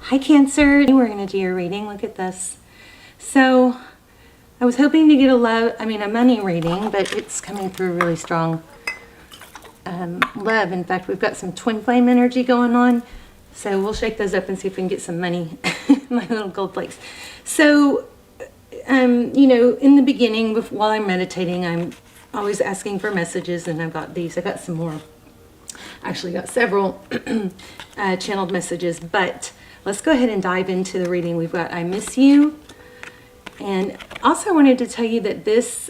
Hi Cancer, we're going to do your reading. Look at this. So I was hoping to get a money reading, but it's coming through really strong love. In fact, we've got some twin flame energy going on. So we'll shake those up and see if we can get some money, my little gold flakes. So, you know, in the beginning, while I'm meditating, I'm always asking for messages, and I've got these. I got some more. Actually got several channeled messages, but let's go ahead and dive into the reading. We've got I Miss You. And also I wanted to tell you that this,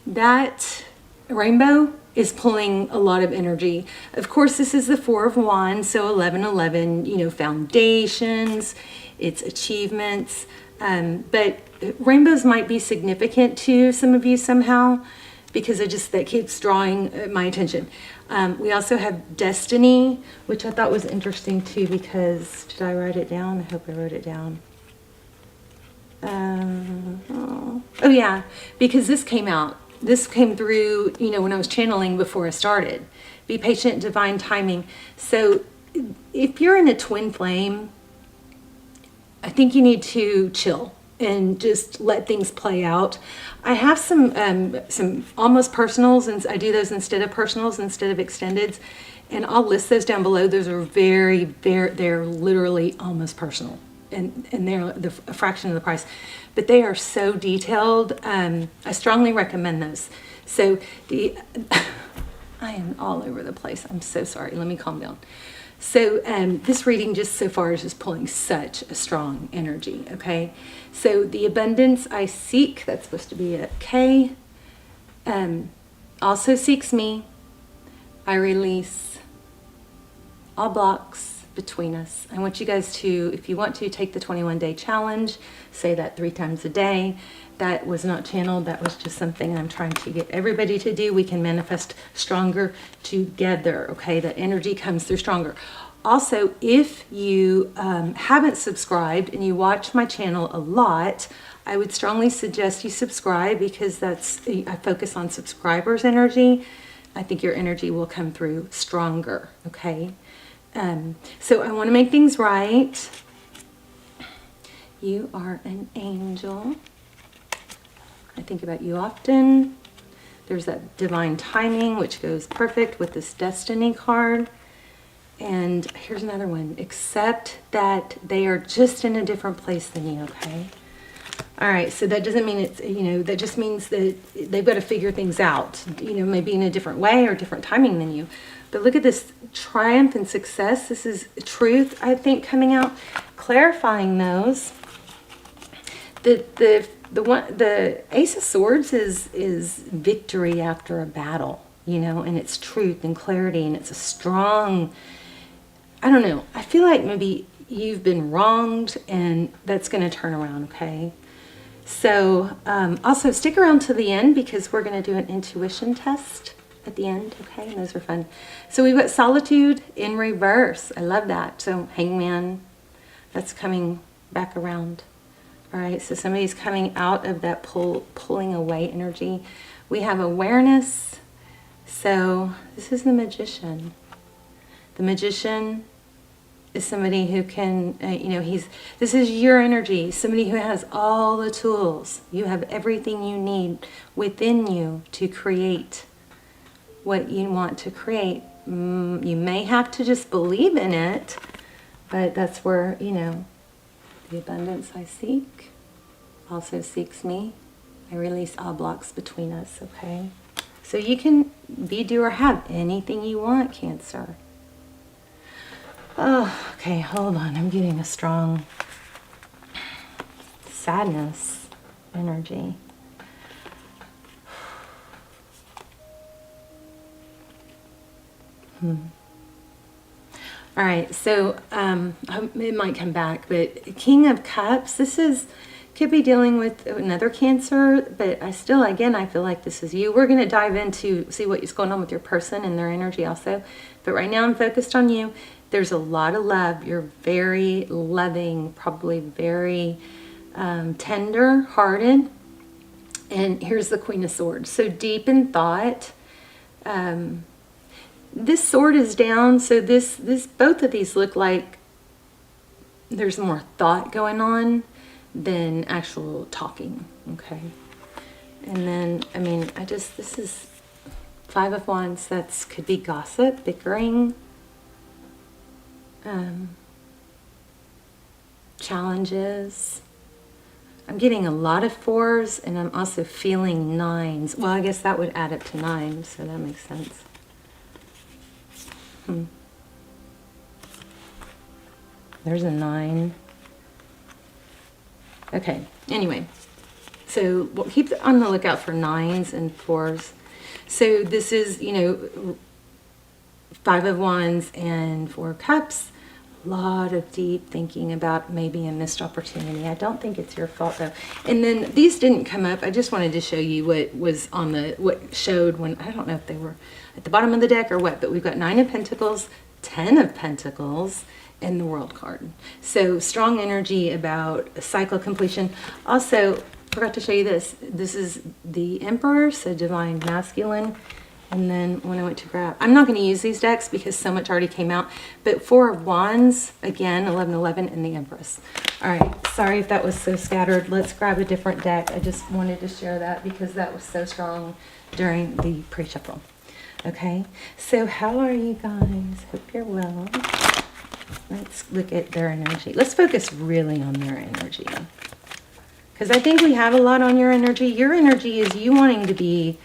that rainbow is pulling a lot of energy. Of course, this is the Four of Wands, so 1111, you know, foundations, it's achievements. But rainbows might be significant to some of you somehow, because that keeps drawing my attention. We also have Destiny, which I thought was interesting too, because, did I write it down? I hope I wrote it down. Oh yeah, because this came out. This came through, you know, when I was channeling before I started. Be patient, divine timing. So if you're in a twin flame, I think you need to chill and just let things play out. I have some almost personals, and I do those instead of personals, instead of extendeds, and I'll list those down below. Those are they're literally almost personal, and they're a fraction of the price, but they are so detailed. I strongly recommend those. So I am all over the place. I'm so sorry. Let me calm down. So this reading just so far is just pulling such a strong energy, okay? So the abundance I seek, that's supposed to be a K, also seeks me. I release all blocks between us. I want you guys to, if you want to, take the 21-day challenge, say that 3 times a day. That was not channeled. That was just something I'm trying to get everybody to do. We can manifest stronger together, okay? That energy comes through stronger. Also, if you haven't subscribed and you watch my channel a lot, I would strongly suggest you subscribe, because I focus on subscribers' energy. I think your energy will come through stronger, okay? So I want to make things right. You are an angel. I think about you often. There's that divine timing, which goes perfect with this Destiny card. And here's another one. Accept that they are just in a different place than you, okay? All right, so that doesn't mean it's, you know, that just means that they've got to figure things out, you know, maybe in a different way or different timing than you. But look at this triumph and success. This is truth, I think, coming out, clarifying those. The Ace of Swords is victory after a battle, you know, and it's truth and clarity, and it's a strong, I don't know, I feel like maybe you've been wronged, and that's going to turn around, okay? So also stick around to the end, because we're going to do an intuition test at the end, okay? And those are fun. So we've got Solitude in reverse. I love that. So Hangman, that's coming back around. All right, so somebody's coming out of that pulling away energy. We have Awareness. So this is the Magician. The Magician is somebody who can, you know, this is your energy, somebody who has all the tools. You have everything you need within you to create what you want to create. You may have to just believe in it, but that's where, you know, the abundance I seek also seeks me. I release all blocks between us, okay? So you can be, do, or have anything you want, Cancer. Oh, okay, hold on. I'm getting a strong sadness energy. All right, so it might come back, but King of Cups, could be dealing with another Cancer, but I feel like this is you. We're going to dive into, see what is going on with your person and their energy also. But right now I'm focused on you. There's a lot of love. You're very loving, probably very tender-hearted. And here's the Queen of Swords. So deep in thought. This sword is down, so both of these look like there's more thought going on than actual talking, okay? And then, I mean, this is Five of Wands. That's could be gossip, bickering, challenges. I'm getting a lot of 4s, and I'm also feeling 9s. Well, I guess that would add up to 9, so that makes sense. There's a 9. Okay, anyway. So we'll keep on the lookout for 9s and 4s. So this is, you know, 5 of Wands and 4 of Cups. A lot of deep thinking about maybe a missed opportunity. I don't think it's your fault though. And then these didn't come up. I just wanted to show you what was on what showed when, I don't know if they were at the bottom of the deck or what, but we've got 9 of Pentacles, 10 of Pentacles, and the World card. So strong energy about cycle completion. Also, forgot to show you this. This is the Emperor, so divine masculine. And then when I went to grab, I'm not going to use these decks because so much already came out. But 4 of Wands, again, 1111, and the Empress. All right, sorry if that was so scattered. Let's grab a different deck. I just wanted to share that because that was so strong during the pre-shuffle. Okay, so how are you guys? Hope you're well. Let's look at their energy. Let's focus really on their energy. Because I think we have a lot on your energy. Your energy is you wanting to be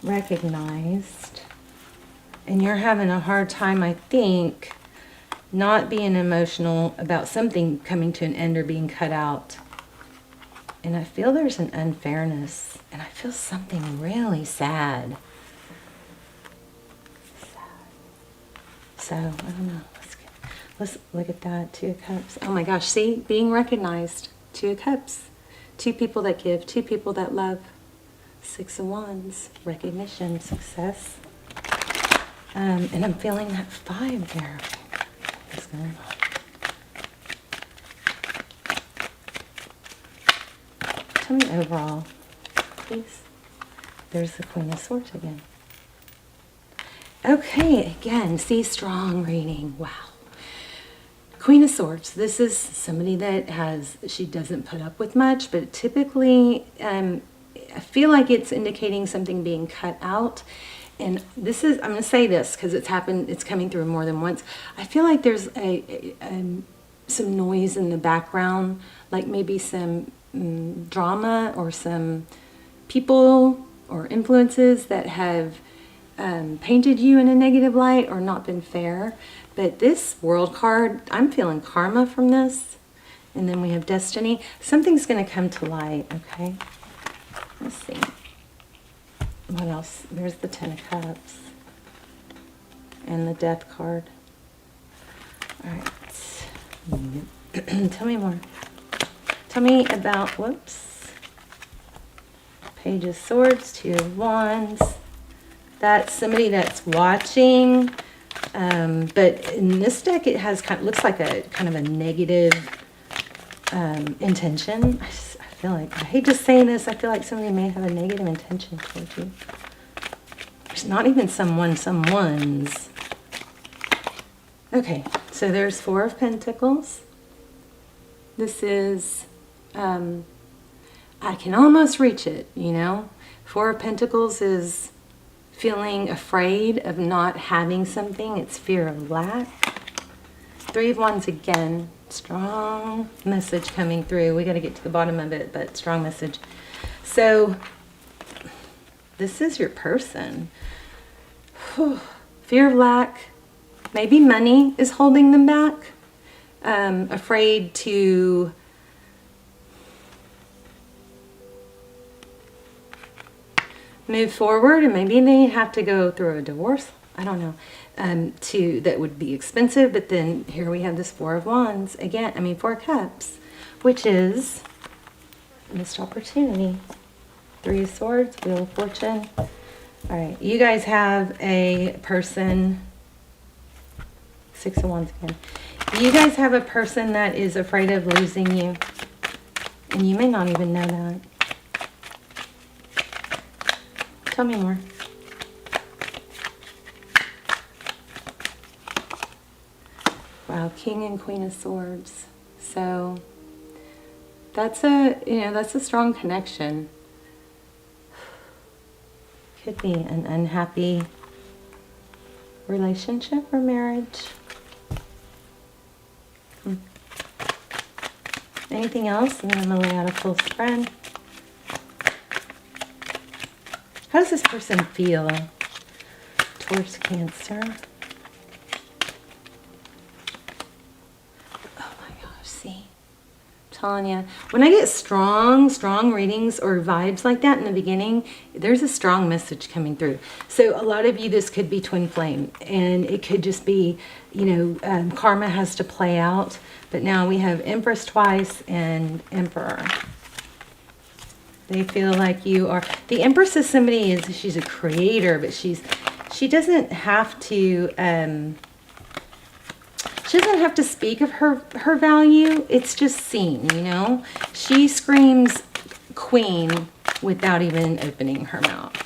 recognized. And you're having a hard time, I think, not being emotional about something coming to an end or being cut out. And I feel there's an unfairness. And I feel something really sad. So, I don't know. Let's look at that. 2 of Cups. Oh my gosh, see? Being recognized. 2 of Cups. 2 people that give. 2 people that love. 6 of Wands. Recognition. Success. And I'm feeling that 5 there. What's going on? Tell me overall, please. There's the Queen of Swords again. Okay, again, see, strong reading. Wow. Queen of Swords. This is somebody that she doesn't put up with much, but typically, I feel like it's indicating something being cut out. And this is, I'm going to say this because it's coming through more than once. I feel like there's some noise in the background, like maybe some drama or some people or influences that have painted you in a negative light or not been fair. But this World card, I'm feeling karma from this. And then we have Destiny. Something's going to come to light, okay? Let's see. What else? There's the 10 of Cups. And the Death card. All right. Tell me more. Tell me about, whoops. Page of Swords, 2 of Wands. That's somebody that's watching. But in this deck, it has looks like a kind of a negative intention. I feel like, I hate just saying this, I feel like somebody may have a negative intention towards you. There's not even someone's. Okay, so there's 4 of Pentacles. This is, I can almost reach it, you know. 4 of Pentacles is feeling afraid of not having something. It's fear of lack. 3 of Wands again. Strong message coming through. We got to get to the bottom of it, but strong message. So this is your person. Whew. Fear of lack. Maybe money is holding them back. Afraid to move forward, and maybe they have to go through a divorce. I don't know. That would be expensive, but then here we have this 4 of Wands again. I mean 4 of Cups, which is missed opportunity. 3 of Swords, Wheel of Fortune. All right, you guys have a person. 6 of Wands again. You guys have a person that is afraid of losing you, and you may not even know that. Tell me more. Wow, King and Queen of Swords. So that's a strong connection. Could be an unhappy relationship or marriage. Anything else? And then I'm going to lay out a full spread. How does this person feel? Taurus, Cancer. Oh my gosh, see? I'm telling you. When I get strong readings or vibes like that in the beginning, there's a strong message coming through. So a lot of you, this could be twin flame. And it could just be, karma has to play out. But now we have Empress twice and Emperor. They feel like you are... The Empress is somebody, she's a creator, but she doesn't have to... she doesn't have to speak of her value. It's just seen, She screams queen without even opening her mouth.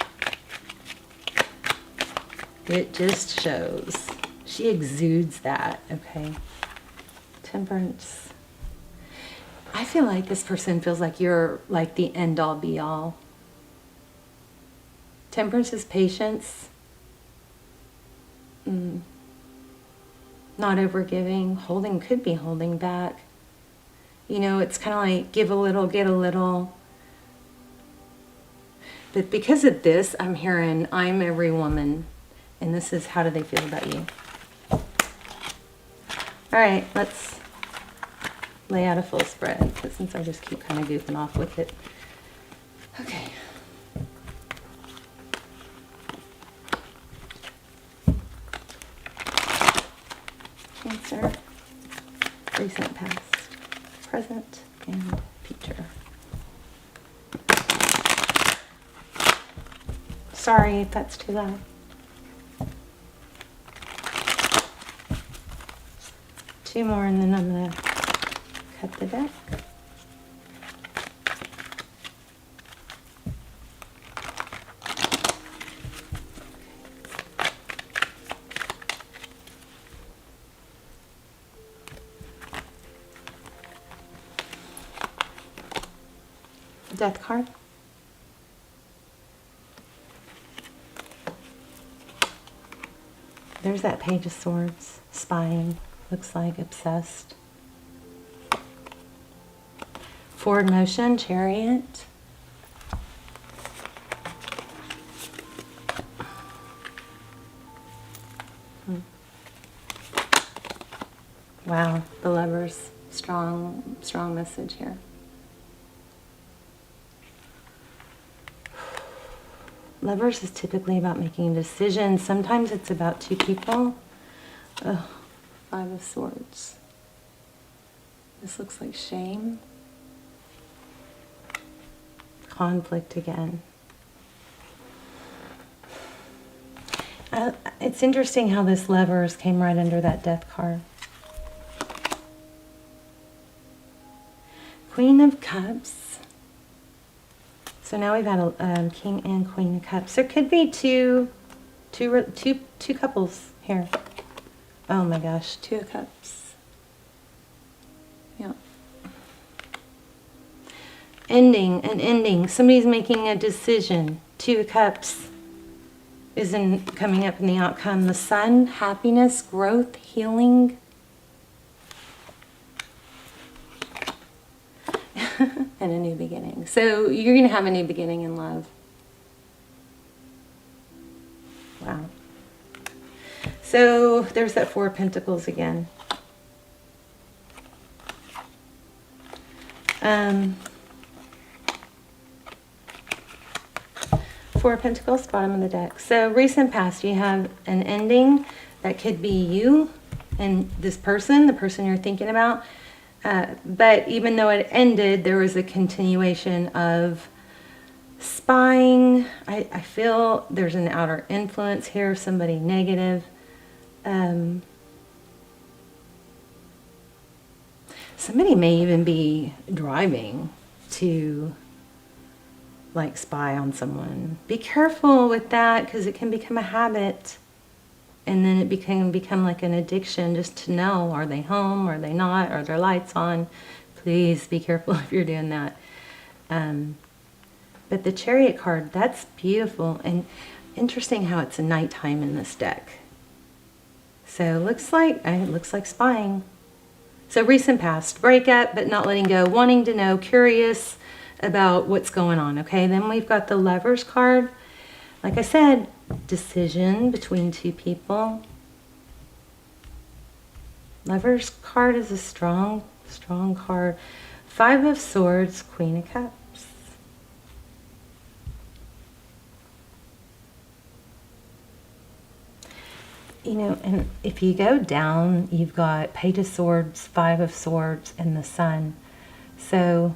It just shows. She exudes that, okay? Temperance. I feel like this person feels like you're like the end-all be-all. Temperance is patience. Not overgiving. Could be holding back. It's kind of like give a little, get a little. But because of this, I'm hearing I'm every woman. And this is how do they feel about you. All right, let's lay out a full spread, but since I just keep kind of goofing off with it. Okay. Cancer, recent, past, present, and future. Sorry if that's too loud. Two more and then I'm going to cut the deck. Death card. There's that Page of Swords, spying, looks like obsessed. Forward motion, Chariot. Wow, the Lovers, strong message here. Lovers is typically about making decisions. Sometimes it's about two people. Oh, Five of Swords. This looks like shame. Conflict again. It's interesting how this Lovers came right under that Death card. Queen of Cups. So now we've got a King and Queen of Cups. There could be two couples here. Oh my gosh, Two of Cups. Yeah. An ending. Somebody's making a decision. Two of Cups isn't coming up in the outcome. The Sun, happiness, growth, healing. And a new beginning. So you're going to have a new beginning in love. Wow. So there's that Four of Pentacles again. Four of Pentacles, bottom of the deck. So recent past, you have an ending that could be you and this person, the person you're thinking about. But even though it ended, there was a continuation of spying. I feel there's an outer influence here, somebody negative. Somebody may even be driving to like spy on someone. Be careful with that because it can become a habit. And then it become like an addiction just to know, are they home, are they not, are their lights on? Please be careful if you're doing that. But the Chariot card, that's beautiful. And interesting how it's a nighttime in this deck. So it looks like spying. So recent past, breakup, but not letting go, wanting to know, curious about what's going on, okay? Then we've got the Lovers card. Like I said, decision between two people. Lovers card is a strong card. 5 of Swords, Queen of Cups. You know, and if you go down, you've got Page of Swords, 5 of Swords, and the Sun. So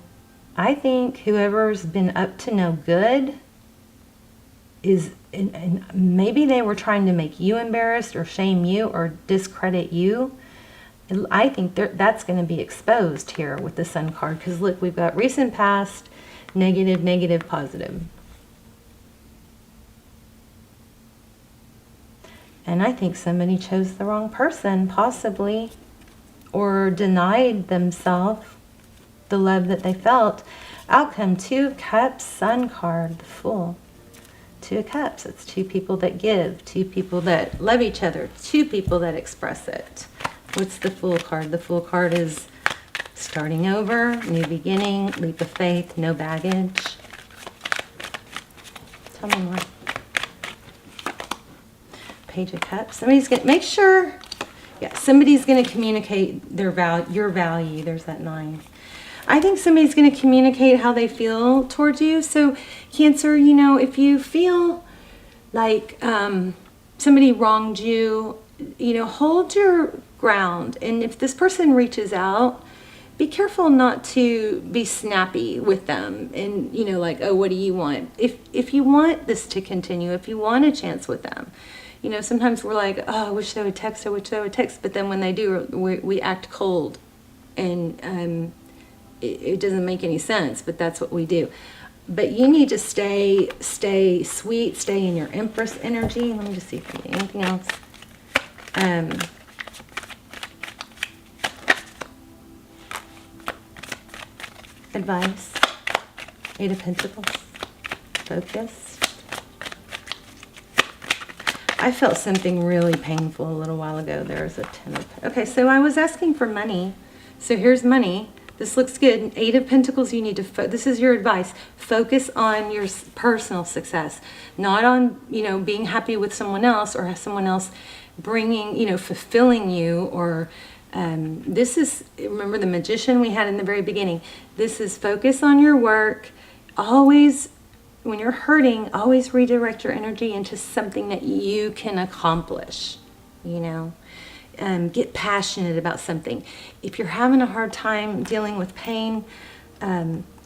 I think whoever's been up to no good is, and maybe they were trying to make you embarrassed or shame you or discredit you. I think that's going to be exposed here with the Sun card. Because look, we've got recent past, negative, negative, positive. And I think somebody chose the wrong person, possibly, or denied themselves the love that they felt. Outcome, 2 of Cups, Sun card, the Fool. 2 of Cups, it's 2 people that give, 2 people that love each other, 2 people that express it. What's the Fool card? The Fool card is starting over, new beginning, leap of faith, no baggage. Tell me more. Page of Cups. Somebody's going to make sure, somebody's going to communicate your value. There's that 9. I think somebody's going to communicate how they feel towards you. So Cancer, you know, if you feel like somebody wronged you, you know, hold your ground. And if this person reaches out, be careful not to be snappy with them and, you know, like, oh, what do you want? If you want this to continue, if you want a chance with them, you know, sometimes we're like, oh, I wish they would text, I wish they would text. But then when they do, we act cold. And it doesn't make any sense, but that's what we do. But you need to stay sweet, stay in your Empress energy. Let me just see if I need anything else. Advice. 8 of Pentacles. Focused. I felt something really painful a little while ago. There's a 10 of... Okay, so I was asking for money. So here's money. This looks good. 8 of Pentacles, you need to... This is your advice. Focus on your personal success. Not on, you know, being happy with someone else or someone else bringing, you know, fulfilling you or... this is... Remember the Magician we had in the very beginning. This is focus on your work. Always... When you're hurting, always redirect your energy into something that you can accomplish, you know. Get passionate about something. If you're having a hard time dealing with pain,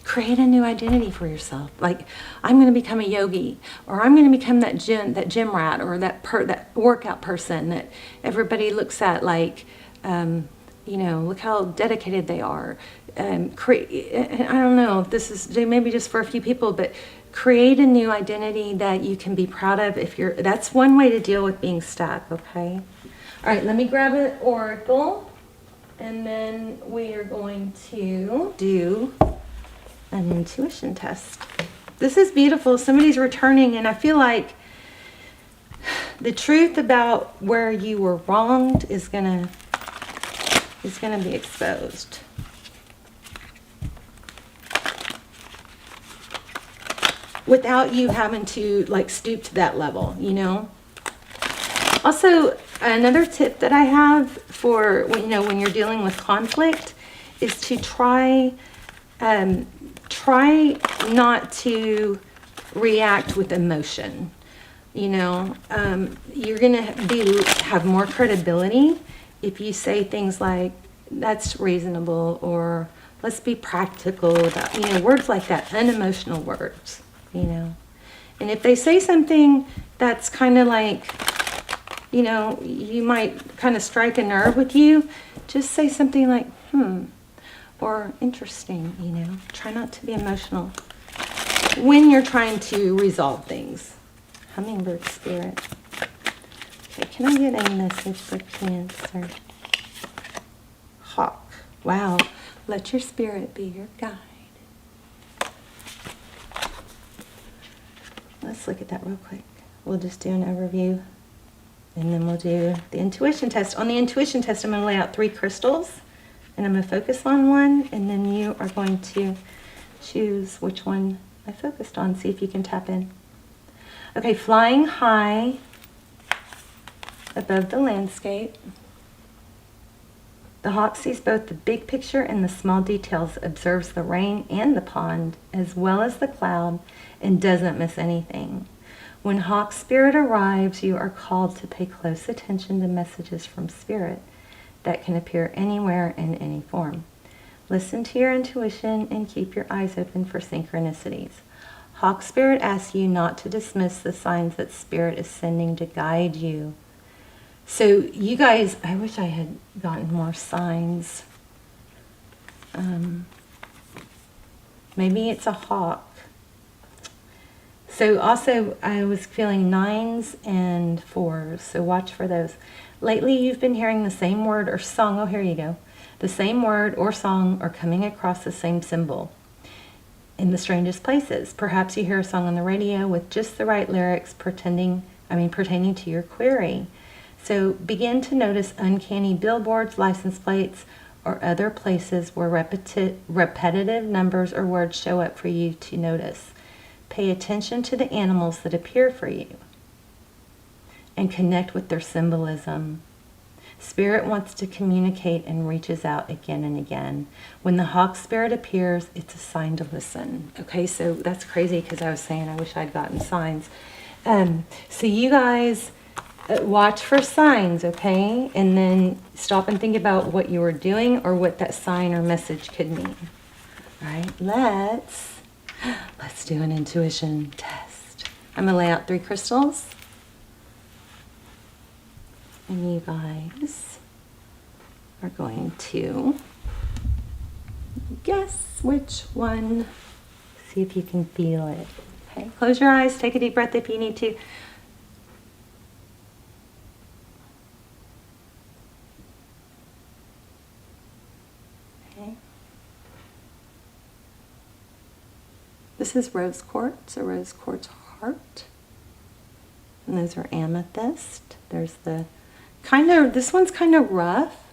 create a new identity for yourself. Like, I'm going to become a yogi, or I'm going to become that gym rat, or that workout person that everybody looks at like, you know, look how dedicated they are. I don't know if this is maybe just for a few people, but create a new identity that you can be proud of. That's one way to deal with being stuck, okay? All right, let me grab an oracle, and then we are going to do an intuition test. This is beautiful. Somebody's returning, and I feel like the truth about where you were wronged is gonna be exposed. Without you having to like stoop to that level, you know. Also, another tip that I have for when you're dealing with conflict is to try not to react with emotion. You know, you're gonna have more credibility if you say things like, "That's reasonable," or "Let's be practical," about, you know, words like that, unemotional words. You know, and if they say something that's kind of like, you know, you might kind of strike a nerve with you, just say something like, or interesting, you know. Try not to be emotional when you're trying to resolve things. Hummingbird spirit. Okay, Can I get a message for Cancer? Hawk. Wow. Let your spirit be your guide. Let's look at that real quick. We'll just do an overview, and then we'll do the intuition test. On the intuition test, I'm going to lay out 3 crystals, and I'm going to focus on one, and then you are going to choose which one I focused on. See if you can tap in. Okay, flying high above the landscape. The hawk sees both the big picture and the small details, observes the rain and the pond, as well as the cloud, and doesn't miss anything. When hawk spirit arrives, you are called to pay close attention to messages from spirit that can appear anywhere in any form. Listen to your intuition and keep your eyes open for synchronicities. Hawk spirit asks you not to dismiss the signs that spirit is sending to guide you. So you guys, I wish I had gotten more signs. Maybe it's a hawk. So also I was feeling 9s and 4s, so watch for those. Lately you've been hearing the same word or song. Oh, here you go. The same word or song are coming across the same symbol in the strangest places. Perhaps you hear a song on the radio with just the right lyrics pertaining to your query. So begin to notice uncanny billboards, license plates, or other places where repetitive numbers or words show up for you to notice. Pay attention to the animals that appear for you and connect with their symbolism. Spirit wants to communicate and reaches out again and again. When the hawk spirit appears, it's a sign to listen. Okay, so that's crazy because I was saying I wish I'd gotten signs. So you guys watch for signs, okay? And then stop and think about what you were doing or what that sign or message could mean. All right, let's do an intuition test. I'm going to lay out 3 crystals. And you guys are going to guess which one. See if you can feel it. Okay, close your eyes, take a deep breath if you need to. Okay. This is rose quartz, a rose quartz heart. And those are amethyst. There's the this one's kind of rough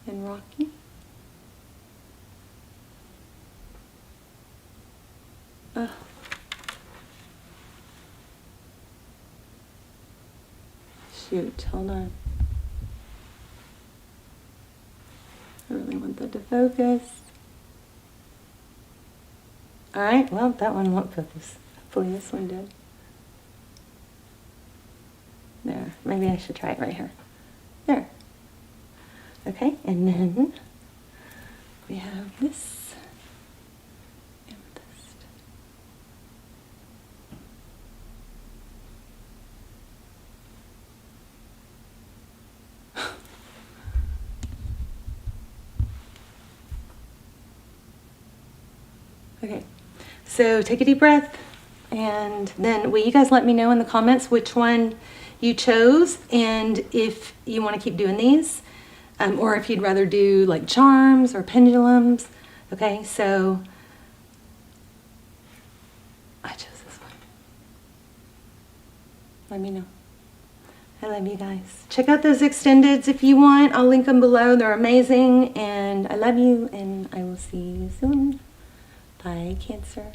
and rocky. Oh. Shoot, hold on. I really want that to focus. Alright, well, that one won't focus. Hopefully this one did. There, maybe I should try it right here. There. Okay, and then we have this amethyst. Okay, so take a deep breath, and then will you guys let me know in the comments which one you chose, and if you want to keep doing these, or if you'd rather do like charms or pendulums. Okay, so I chose this one. Let me know. I love you guys. Check out those extendeds if you want. I'll link them below. They're amazing, and I love you, and I will see you soon. Bye, Cancer.